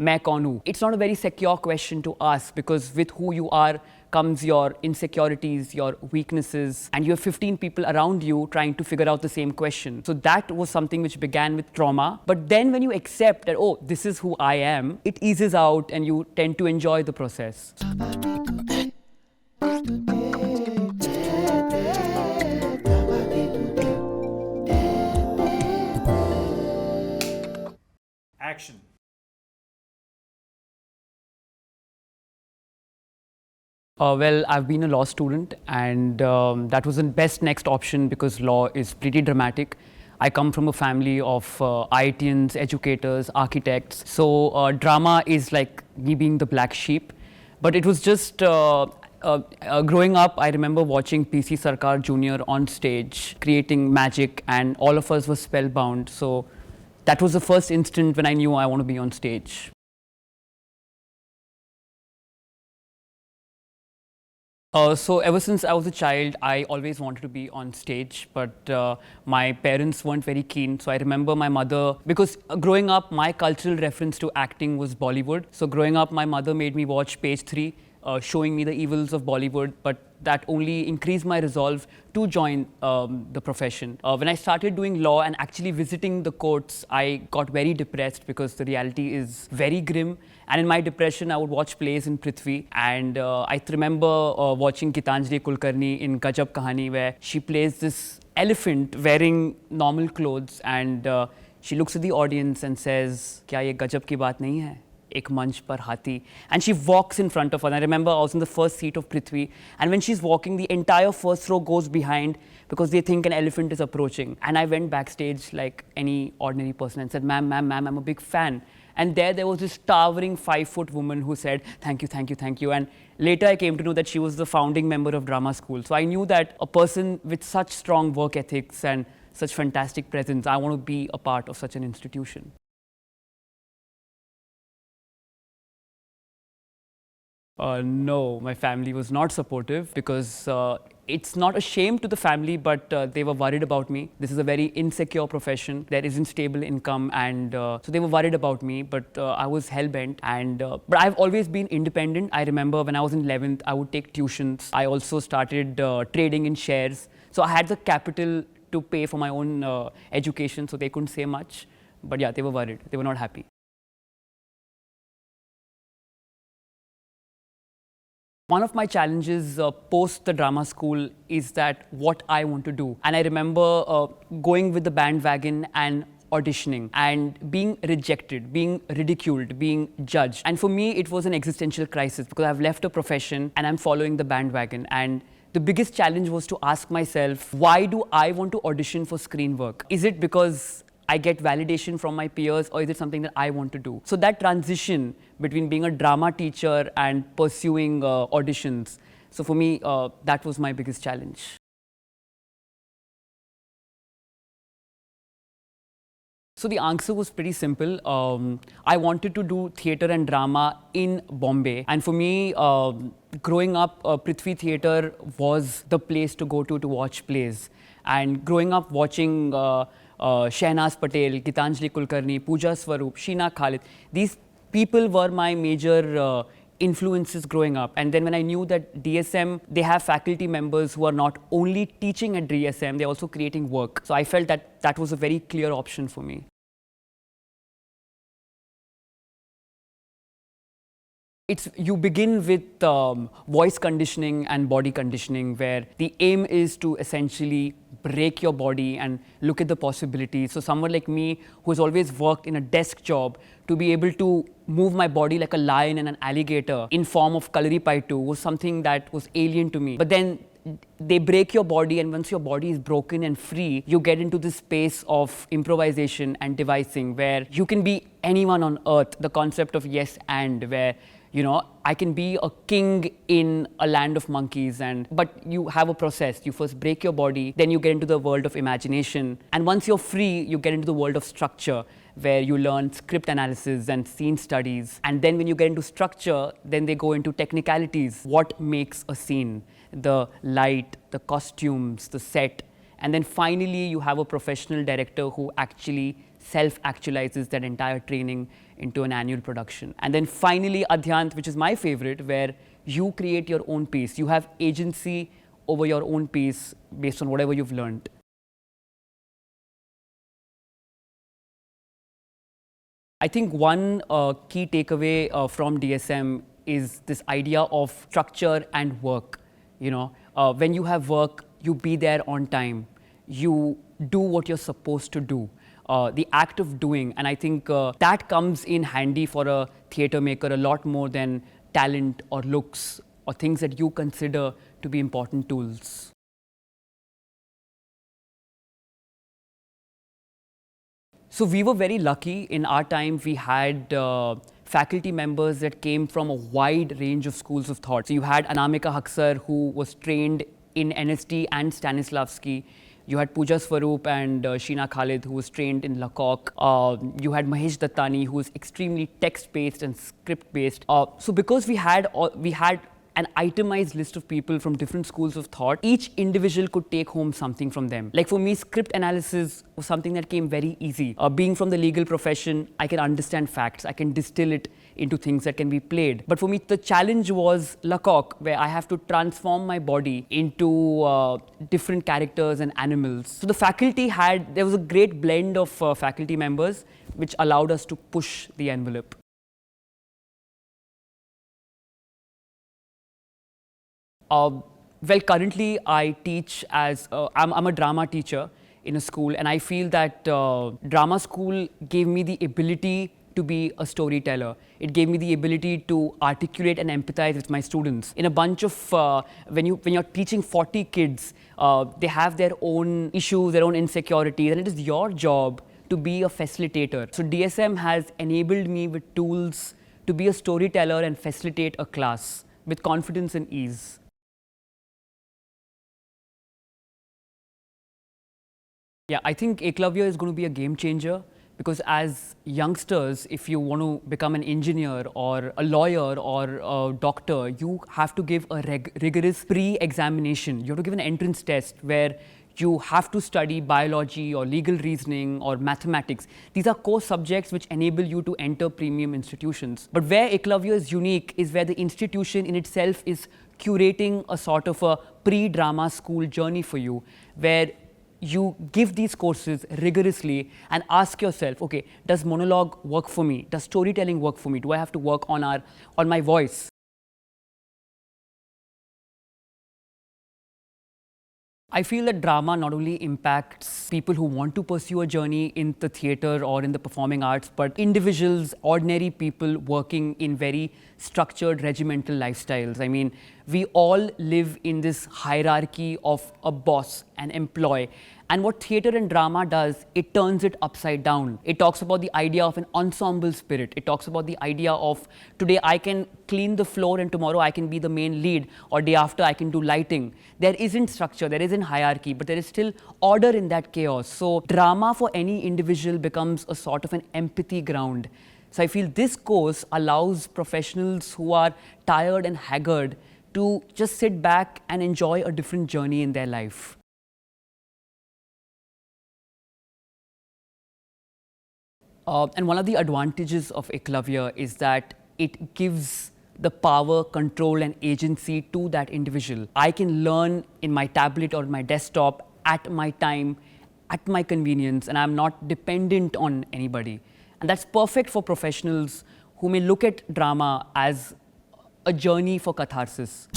मैं कौन हूँ? It's not a very secure question to ask because with who you are comes your insecurities, your weaknesses, and you have 15 people around you trying to figure out the same question. So that was something which began with trauma. But then when you accept that, oh, this is who I am, it eases out and you tend to enjoy the process. Action. Well, I've been a law student, and that was the best next option because law is pretty dramatic. I come from a family of IITians, educators, architects. So drama is like me being the black sheep. But it was just growing up, I remember watching PC Sarkar Jr. on stage, creating magic, and all of us were spellbound. So that was the first instant when I knew I want to be on stage. So ever since I was a child, I always wanted to be on stage, but my parents weren't very keen. So I remember my mother, because growing up, my cultural reference to acting was Bollywood. So growing up, my mother made me watch Page 3, showing me the evils of Bollywood, but that only increased my resolve to join the profession. When I started doing law and actually visiting the courts, I got very depressed because the reality is very grim. And in my depression, I would watch plays in Prithvi. And I remember watching Gitanjali Kulkarni in Gajab Kahani, where she plays this elephant wearing normal clothes. And she looks at the audience and says, "Kya ye Gajab ki baat nahi hai? Ek manch par hathi." And she walks in front of her. And I remember I was in the first seat of Prithvi. And when she's walking, the entire first row goes behind because they think an elephant is approaching. And I went backstage like any ordinary person and said, "Ma'am, I'm a big fan." And there was this towering 5-foot woman who said, "Thank you, thank you, thank you." And later I came to know that she was the founding member of drama school. So I knew that a person with such strong work ethics and such fantastic presence, I want to be a part of such an institution. No, my family was not supportive because it's not a shame to the family, but they were worried about me. This is a very insecure profession. There isn't stable income, and so they were worried about me, but I was hell-bent. But I've always been independent. I remember when I was in 11th, I would take tuitions. I also started trading in shares. So I had the capital to pay for my own education, so they couldn't say much. But yeah, they were worried. They were not happy. One of my challenges post the drama school is that what I want to do. And I remember going with the bandwagon and auditioning and being rejected, being ridiculed, being judged. And for me, it was an existential crisis because I've left a profession and I'm following the bandwagon. And the biggest challenge was to ask myself, why do I want to audition for screen work? Is it because I get validation from my peers, or is it something that I want to do? So that transition between being a drama teacher and pursuing auditions, so for me, that was my biggest challenge. So the answer was pretty simple. I wanted to do theatre and drama in Bombay. And for me, growing up, Prithvi Theatre was the place to go to watch plays. And growing up watching Shehnaz Patel, Gitanjali Kulkarni, Pooja Swaroop, Sheena Khalid, these people were my major influences growing up. And then when I knew that DSM, they have faculty members who are not only teaching at DSM, they're also creating work. So I felt that that was a very clear option for me. You begin with voice conditioning and body conditioning, where the aim is to essentially break your body and look at the possibilities. So someone like me who has always worked in a desk job, to be able to move my body like a lion and an alligator in form of Kalaripaitu was something that was alien to me. But then they break your body, and once your body is broken and free, you get into this space of improvisation and devising, where you can be anyone on earth. The concept of yes and, where I can be a king in a land of monkeys, but you have a process. You first break your body, then you get into the world of imagination. And once you're free, you get into the world of structure, where you learn script analysis and scene studies. And then when you get into structure, then they go into technicalities. What makes a scene? The light, the costumes, the set. And then finally, you have a professional director who actually self-actualizes that entire training into an annual production. And then finally, Adhyant, which is my favorite, where you create your own piece. You have agency over your own piece based on whatever you've learned. I think one key takeaway from DSM is this idea of structure and work. When you have work, you be there on time. You do what you're supposed to do. The act of doing, and I think that comes in handy for a theatre maker a lot more than talent or looks or things that you consider to be important tools. So we were very lucky in our time. We had faculty members that came from a wide range of schools of thought. So you had Anamika Haksar, who was trained in NST and Stanislavski. You had Pooja Swaroop and Sheena Khalid, who was trained in Lecoq. You had Mahesh Dattani, who was extremely text-based and script-based. So because we had an itemized list of people from different schools of thought, each individual could take home something from them. Like for me, script analysis was something that came very easy. Being from the legal profession, I can understand facts. I can distill it into things that can be played. But for me, the challenge was Lecoq, where I have to transform my body into different characters and animals. So the faculty there was a great blend of faculty members, which allowed us to push the envelope. Well, currently I teach I'm a drama teacher in a school, and I feel that drama school gave me the ability to be a storyteller. It gave me the ability to articulate and empathize with my students. In a bunch of, when you're teaching 40 kids, they have their own issues, their own insecurities, and it is your job to be a facilitator. So DSM has enabled me with tools to be a storyteller and facilitate a class with confidence and ease. Yeah, I think Ekalavya is going to be a game changer, because as youngsters, if you want to become an engineer or a lawyer or a doctor, you have to give a rigorous pre-examination. You have to give an entrance test where you have to study biology or legal reasoning or mathematics. These are core subjects which enable you to enter premium institutions. But where Ekalavya is unique is where the institution in itself is curating a sort of a pre-drama school journey for you, where you give these courses rigorously and ask yourself, okay, does monologue work for me? Does storytelling work for me? Do I have to work on my voice? I feel that drama not only impacts people who want to pursue a journey in the theatre or in the performing arts, but individuals, ordinary people working in very structured, regimental lifestyles. I mean, we all live in this hierarchy of a boss, an employee. And what theatre and drama does, it turns it upside down. It talks about the idea of an ensemble spirit. It talks about the idea of today I can clean the floor and tomorrow I can be the main lead, or day after I can do lighting. There isn't structure, there isn't hierarchy, but there is still order in that chaos. So drama for any individual becomes a sort of an empathy ground. So I feel this course allows professionals who are tired and haggard to just sit back and enjoy a different journey in their life. And one of the advantages of Ekalavya is that it gives the power, control and agency to that individual. I can learn in my tablet or my desktop at my time, at my convenience, and I'm not dependent on anybody. And that's perfect for professionals who may look at drama as a journey for catharsis.